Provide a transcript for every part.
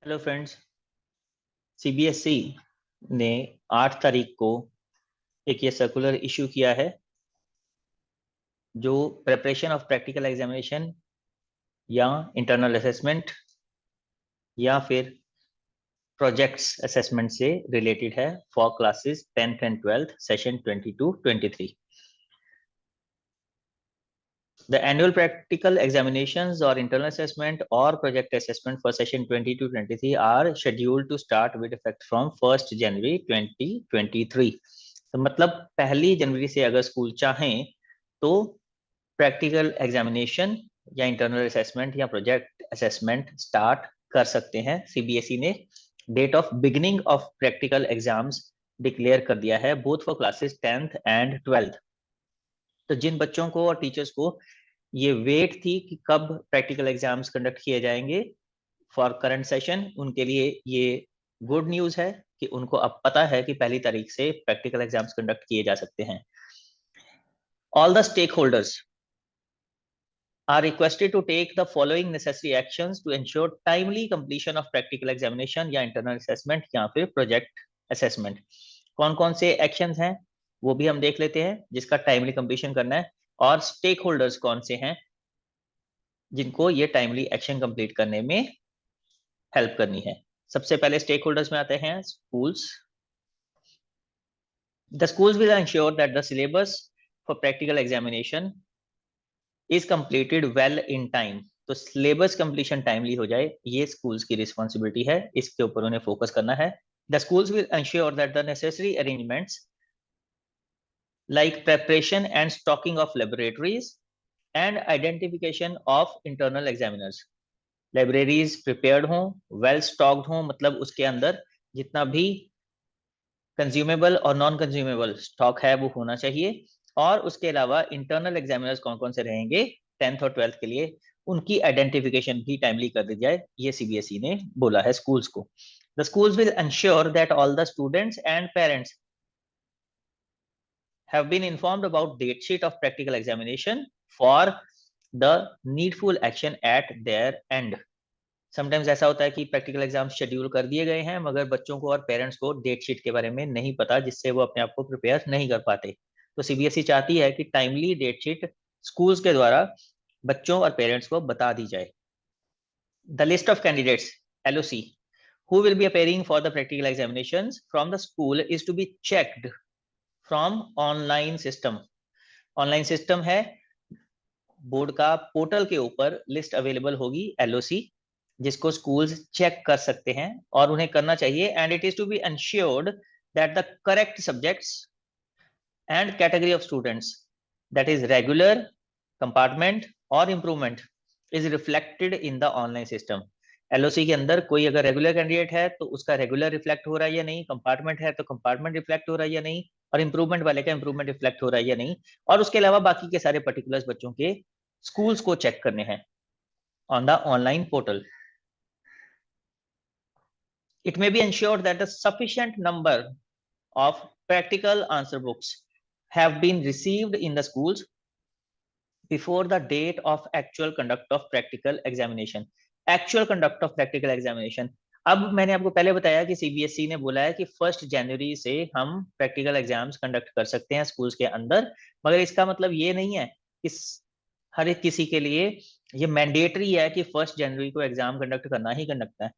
Hello friends. CBSE ने 8 तारीख को एक ये सर्कुलर इशू किया है जो प्रिपरेशन ऑफ प्रैक्टिकल एग्जामिनेशन या इंटरनल असेसमेंट या फिर प्रोजेक्ट्स असेसमेंट से रिलेटेड है for classes 10th and 12th session 22-23। The annual practical examinations or internal assessment or project assessment for session 22-23 are scheduled to start with effect from 1st January 2023। तो मतलब 1 जनवरी से अगर school चाहें तो practical examination या internal assessment या project assessment start कर सकते हैं। सीबीएसई ने date of beginning of practical exams declare कर दिया है both for classes 10th and 12th। तो जिन बच्चों को और टीचर्स को ये वेट थी कि कब प्रैक्टिकल एग्जाम्स कंडक्ट किए जाएंगे फॉर करंट सेशन, उनके लिए ये गुड न्यूज है कि उनको अब पता है कि 1 तारीख से प्रैक्टिकल एग्जाम्स कंडक्ट किए जा सकते हैं। All the stakeholders are requested to take the following necessary actions to ensure timely completion of practical examination या internal assessment या फिर project assessment। कौन कौन से एक्शंस हैं वो भी हम देख लेते हैं जिसका टाइमली कंप्लीशन करना है, और स्टेक होल्डर्स कौन से हैं जिनको ये टाइमली एक्शन कंप्लीट करने में हेल्प करनी है। सबसे पहले स्टेक होल्डर्स में आते हैं schools. The schools will ensure that the syllabus for practical examination is completed well in time. तो सिलेबस कंप्लीशन टाइमली हो जाए, ये स्कूल्स की रिस्पॉन्सिबिलिटी है, इसके ऊपर उन्हें फोकस करना है। The schools will ensure that the necessary arrangements like preparation and stocking of laboratories and identification of internal examiners, libraries prepared हों, वेल स्टॉक्ड हों, मतलब उसके अंदर जितना भी कंज्यूमेबल और नॉन कंज्यूमेबल स्टॉक है वो होना चाहिए। और उसके अलावा इंटरनल एग्जामिनर्स कौन कौन से रहेंगे 10th और 12th के लिए, उनकी आइडेंटिफिकेशन भी टाइमली कर दी जाए, ये सीबीएसई ने बोला है स्कूल्स को। The schools will ensure that all the students and parents have been informed about date sheet of practical examination for the needful action at their end। Sometimes ऐसा होता है कि प्रैक्टिकल एग्जाम शेड्यूल कर दिए गए हैं मगर बच्चों को और पेरेंट्स को डेट शीट के बारे में नहीं पता, जिससे वो अपने आप को प्रिपेयर नहीं कर पाते। तो सीबीएसई चाहती है कि टाइमली डेट शीट स्कूल्स के द्वारा बच्चों और पेरेंट्स को बता दी जाए। The list of candidates LOC who will be appearing for the practical examinations from the school is to be checked from online system। Online system है, बोर्ड का portal के ऊपर लिस्ट अवेलेबल होगी LOC, जिसको schools check कर सकते हैं और उन्हें करना चाहिए। And it is to be ensured that the correct subjects and category of students that is regular, compartment और improvement is reflected in the online system. LOC के अंदर कोई अगर रेगुलर कैंडिडेट है तो उसका रेगुलर रिफ्लेक्ट हो रहा है या नहीं, कंपार्टमेंट है तो कंपार्टमेंट रिफ्लेक्ट हो रहा है या नहीं, और इंप्रूवमेंट वाले का इंप्रूवमेंट रिफ्लेक्ट हो रहा है या नहीं, और उसके अलावा बाकी के सारे पर्टिकुलर्स बच्चों के स्कूल्स को चेक करने हैं on the online portal। It may be ensured that a sufficient number of practical answer books have been received in the schools before the date of actual conduct of practical examination। Actual conduct of practical examination, अब मैंने आपको पहले बताया कि CBSE ने बोला है कि 1 जनवरी से हम प्रैक्टिकल एग्जाम्स कंडक्ट कर सकते हैं स्कूल्स के अंदर, मगर इसका मतलब ये नहीं है कि हर एक किसी के लिए ये मैंडेटरी है कि 1 जनवरी को एग्जाम कंडक्ट करना ही कंडक्ट है।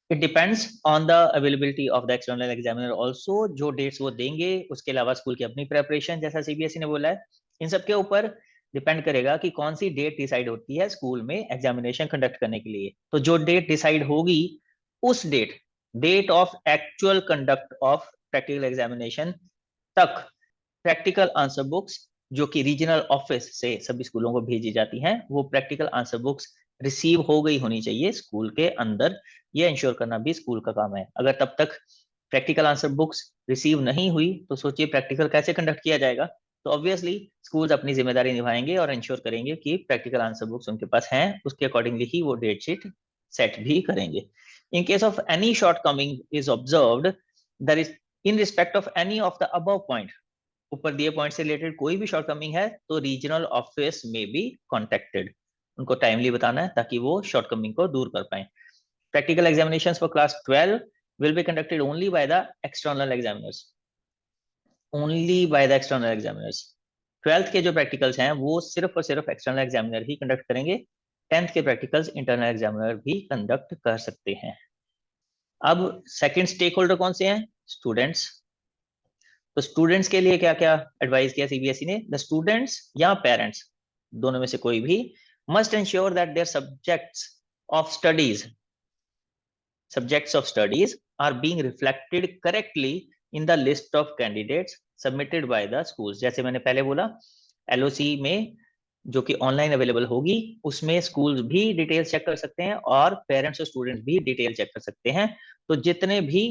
It depends on the availability of the external examiner also, जो डेट्स वो देंगे, उसके अलावा स्कूल की अपनी प्रेपरेशन, जैसा सीबीएसई ने बोला है, इन सब के ऊपर डिपेंड करेगा कि कौन सी डेट डिसाइड होती है स्कूल में एग्जामिनेशन कंडक्ट करने के लिए। तो जो डेट डिसाइड होगी उस date of actual conduct of practical examination तक प्रैक्टिकल आंसर बुक्स जो कि रीजनल ऑफिस से सभी स्कूलों को भेजी जाती हैं, वो प्रैक्टिकल आंसर बुक्स रिसीव हो गई होनी चाहिए स्कूल के अंदर। ये इंश्योर करना भी स्कूल का काम है। अगर तब तक प्रैक्टिकल आंसर बुक्स रिसीव नहीं हुई तो सोचिए प्रैक्टिकल कैसे कंडक्ट किया जाएगा। तो ऑब्वियसली स्कूल्स अपनी जिम्मेदारी निभाएंगे और इंश्योर करेंगे कि प्रैक्टिकल आंसर बुक्स उनके पास हैं, उसके अकॉर्डिंगली ही वो डेट शीट सेट भी करेंगे। In case of any short coming is observed that is in respect of any of the above point, ऊपर दिए पॉइंट से रिलेटेड कोई भी शॉर्टकमिंग है तो रीजनल ऑफिस में बी कॉन्टेक्टेड, उनको टाइमली बताना है ताकि वो शॉर्टकमिंग को दूर कर पाए। Practical examinations for class 12 will be conducted only by the external examiners. Only by the external examiners. 12th के जो प्रैक्टिकल्स हैं वो सिर्फ और सिर्फ एक्सटर्नल एग्जामिनर ही कंडक्ट करेंगे. 10th के प्रैक्टिकल्स इंटरनल एग्जामिनर भी कंडक्ट कर सकते हैं. अब सेकंड स्टेक होल्डर कौन से हैं? स्टूडेंट्स. तो स्टूडेंट्स के लिए क्या क्या एडवाइस किया सीबीएसई ने? द स्टूडेंट्स या पेरेंट्स, दोनों में से कोई भी, must ensure that their subjects of studies are being reflected correctly in the list of candidates submitted by the schools. जैसे मैंने पहले बोला, LOC में जो कि ऑनलाइन अवेलेबल होगी उसमें स्कूल्स भी डिटेल चेक कर सकते हैं और पेरेंट्स और स्टूडेंट्स भी डिटेल चेक कर सकते हैं. तो जितने भी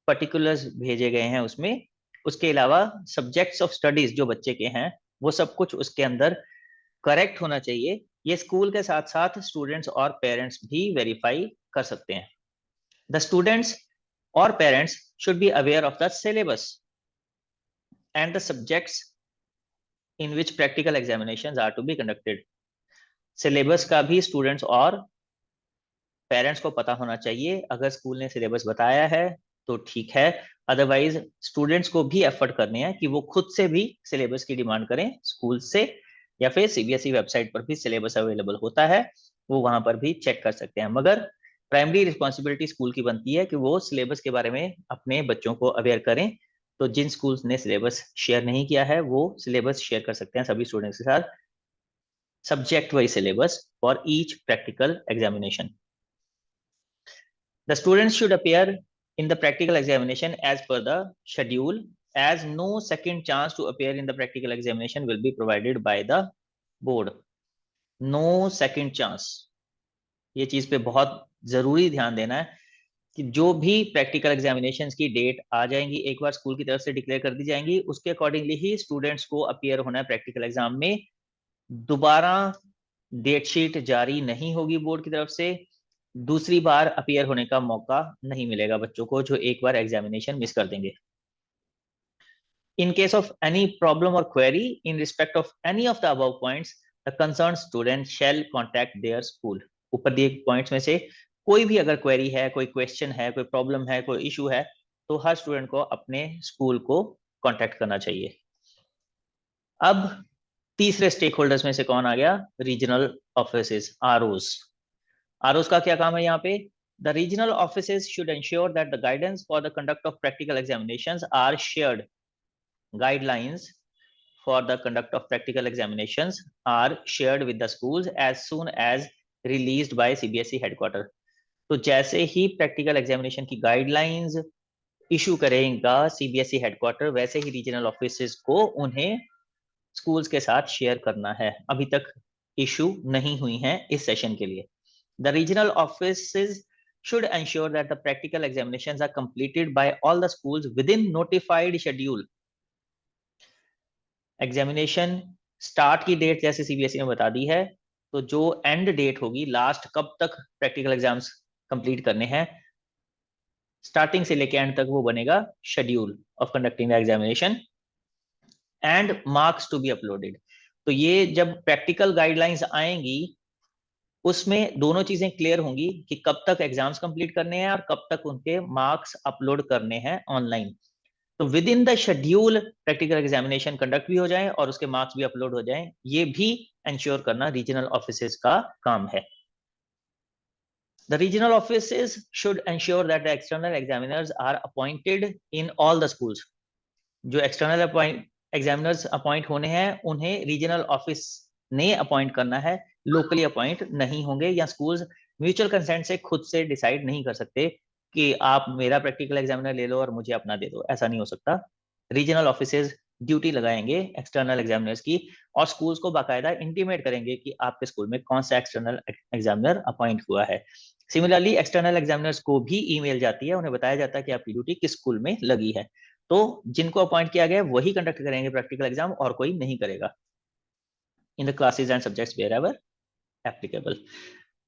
पर्टिकुलर्स भेजे गए हैं उसमें, उसके अलावा सब्जेक्ट्स ऑफ स्टडीज जो बच्चे के हैं वो सब कुछ उसके अंदर करेक्ट होना चाहिए. ये स्कूल के साथ साथ स्टूडेंट्स और पेरेंट्स भी वेरीफाई कर सकते हैं. The students or parents should be aware of the syllabus and the subjects in which practical examinations are to be conducted. Syllabus का भी students और पेरेंट्स को पता होना चाहिए. अगर स्कूल ने सिलेबस बताया है तो ठीक है, अदरवाइज स्टूडेंट्स को भी एफर्ट करने हैं कि वो खुद से भी सिलेबस की डिमांड करें स्कूल से, या फिर सीबीएसई वेबसाइट पर भी सिलेबस अवेलेबल होता है, वो वहां पर भी चेक कर सकते हैं. मगर प्राइमरी रिस्पॉन्सिबिलिटी स्कूल की बनती है कि वो सिलेबस के बारे में अपने बच्चों को अवेयर करें. तो जिन स्कूल्स ने सिलेबस शेयर नहीं किया है वो सिलेबस शेयर कर सकते हैं सभी स्टूडेंट्स के साथ, subject wise syllabus for each practical examination. The students should appear in the practical examination as per the schedule, as no second chance to appear in the practical examination will be provided by the board. No second chance. ये चीज पे बहुत जरूरी ध्यान देना है कि जो भी प्रैक्टिकल एग्जामिनेशंस की डेट आ जाएंगी, एक बार स्कूल की तरफ से डिक्लेयर कर दी जाएंगी, उसके अकॉर्डिंगली ही स्टूडेंट्स को अपीयर होना है प्रैक्टिकल एग्जाम में. दोबारा डेट शीट जारी नहीं होगी बोर्ड की तरफ से, दूसरी बार अपीयर होने का मौका नहीं मिलेगा बच्चों को जो एक बार एग्जामिनेशन मिस कर देंगे. In case of any problem or query in respect of any of the above points, the concerned student shall contact their school. ऊपर दिए पॉइंट्स में से कोई भी अगर क्वेरी है, कोई क्वेश्चन है, कोई प्रॉब्लम है, कोई इशू है, तो हर स्टूडेंट को अपने स्कूल को कांटेक्ट करना चाहिए. अब तीसरे स्टेक होल्डर्स में से कौन आ गया? Regional offices, ROs. आरओज का क्या काम है यहाँ पे? The regional offices should ensure that the guidance for the conduct of practical examinations are shared. Guidelines for the conduct of practical examinations are shared with the schools as soon as released by CBSE headquarter. तो जैसे ही practical examination की guidelines issue करेगा CBSE headquarter, वैसे ही regional offices को उन्हें schools के साथ share करना है. अभी तक इशू नहीं हुई हैं इस सेशन के लिए. The regional offices should ensure that the practical examinations are completed by all the schools within notified schedule. Examination start की डेट जैसे सीबीएसई ने बता दी है, तो जो एंड डेट होगी, लास्ट कब तक प्रैक्टिकल एग्जाम्स कंप्लीट करने हैं, स्टार्टिंग से लेके एंड तक वो बनेगा schedule of conducting the examination and marks to be uploaded. तो ये जब प्रैक्टिकल गाइडलाइंस आएंगी उसमें दोनों चीजें क्लियर होंगी कि कब तक एग्जाम्स कंप्लीट करने हैं और कब तक उनके मार्क्स अपलोड करने हैं ऑनलाइन. तो with in the schedule practical examination conduct भी हो जाए और उसके मार्क्स भी अपलोड हो जाए, ये भी इंश्योर करना रीजनल ऑफिसेज का काम है. The regional offices should ensure that the external examiners are appointed in all the schools. जो एक्सटर्नल एग्जामिनर्स अपॉइंट होने हैं उन्हें रीजनल ऑफिस ने अपॉइंट करना है, लोकली अपॉइंट नहीं होंगे, या स्कूल्स म्यूचुअल कंसेंट से खुद से डिसाइड नहीं कर सकते कि आप मेरा प्रैक्टिकल एग्जामिनर ले लो और मुझे अपना दे दो. ऐसा नहीं हो सकता. रीजनल ऑफिसेज ड्यूटी लगाएंगे एक्सटर्नल एग्जामिनर्स की और स्कूल्स को बाकायदा इंटीमेट करेंगे कि आपके स्कूल में कौन सा एक्सटर्नल एग्जामिनर अपॉइंट हुआ है. सिमिलरली एक्सटर्नल एग्जामिनर्स को भी ईमेल जाती है, उन्हें बताया जाता है कि आपकी ड्यूटी किस स्कूल में लगी है. तो जिनको अपॉइंट किया गया वही कंडक्ट करेंगे प्रैक्टिकल एग्जाम और कोई नहीं करेगा. In the classes and subjects wherever applicable.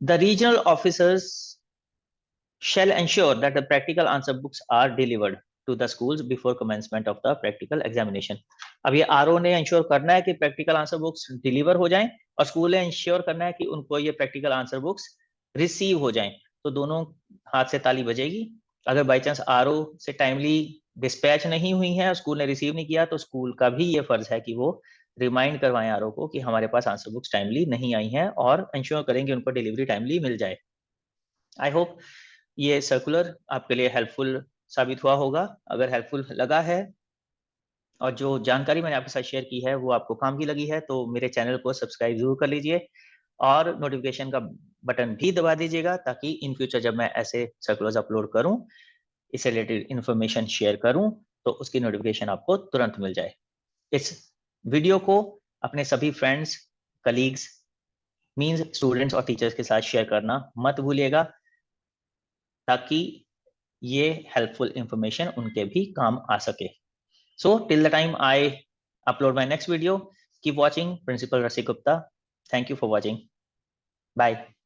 The regional officers shall ensure that the practical answer books are delivered to the schools before commencement of the practical examination. अब ये RO ने ensure करना है कि प्रैक्टिकल आंसर बुक्स डिलीवर हो जाएं और school ने इंश्योर करना है कि उनको ये प्रैक्टिकल आंसर बुक्स रिसीव हो जाएं. तो दोनों हाथ से ताली बजेगी। अगर बाई चांस आरओ से टाइमली डिस्पैच नहीं हुई है और स्कूल ने रिसीव नहीं किया, तो स्कूल का भी ये फर्ज है कि वो रिमाइंड करवाएं आरओ को कि हमारे पास आंसर बुक्स टाइमली नहीं आई हैं, और इंश्योर करेंगे उनको डिलीवरी टाइमली मिल जाए। आई होप ये सर्कुलर आपके लिए हेल्पफुल साबित हुआ होगा। अगर हेल्पफुल लगा है और जो जानकारी मैंने आपके साथ शेयर की है वो आपको काम की लगी है, तो मेरे चैनल को सब्सक्राइब जरूर कर लीजिए और नोटिफिकेशन का बटन भी दबा दीजिएगा, ताकि इन फ्यूचर जब मैं ऐसे सर्कुलर्स अपलोड करूं, इससे रिलेटेड इंफॉर्मेशन शेयर करूं, तो उसकी नोटिफिकेशन आपको तुरंत मिल जाए। इस वीडियो को अपने सभी फ्रेंड्स, कलीग्स, मींस स्टूडेंट्स और टीचर्स के साथ शेयर करना मत भूलिएगा, ताकि ये हेल्पफुल इंफॉर्मेशन उनके भी काम आ सके। So till the time I upload my next video, keep watching Principal Rasik Gupta. Thank you for watching. Bye.